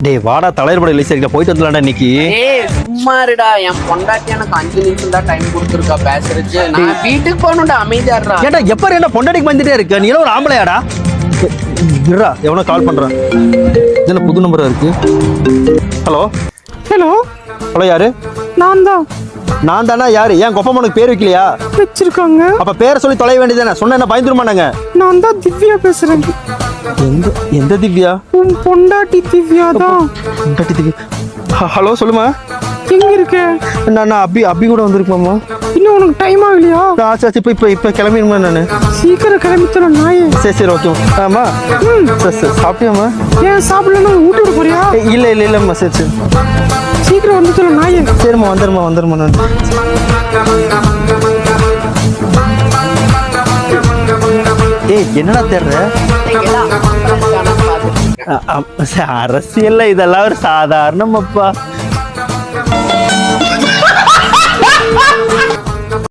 டேய் வாடா தலைவரோட ரிலீஸ் ஆகிட்ட போயிட்டு வந்துடலாம்டா இன்னைக்கு. ஏய் சும்மா இருடா, என் பொண்டாட்டி எனக்கு 5 நிமிஷம் தான் டைம் கொடுத்துருக்கா பேசுறதுக்கு. நான் வீட்டுக்கு போகணும்டா, அமைதியாடுறா. ஏன்டா எப்ப என்ன பொண்டாட்டிக்கு வந்துட்டே இருக்க? நீ எல்லாம் ஒரு ஆம்பளையாடா? இருடா எவனோ கால் பண்றான். இதுல புது நம்பரா இருக்கு. ஹலோ ஹலோ ஹலோ, யாரு? நான் தான். நான் தானா? யாரு? ஏன் கொப்பமனுக்கு பேர் வைக்கலையா? வச்சிருக்காங்க. அப்ப பேரை சொல்லி தொலைய வேண்டியதானே? சொன்ன என்ன பயந்துருமானாங்க? நான் தான் திவ்யா பேசுறேன். எந்த எந்த திவ்யா? உன் பொண்டாட்டி திவ்யா தான். பொண்டாட்டி திவ்யா. ஹலோ சொல்லுமா. எங்க இருக்க? நான் அபி கூட வந்திருக்கேம்மா. இன்னும் உனக்கு டைம் ஆகலையா? ஆச்சு இப்போ கிளம்பிடுமா? நான் சீக்கிரம் கிளம்பித்தரேன் நாயே. சரி ஓகே. ஆமா சரி சாப்பிட்டியாம்மா? ஏன் சாப்பிடலன்னு ஊட்டி விட போறியா? இல்லம்மா. சரி சீக்கிரம் வந்து சொல்ல நாயே. சரிம்மா வந்துருமா நான். ஏய் என்னடா தேடுற? அரசியல்ல இதெல்லாம் ஒரு சாதாரணமாப்பா.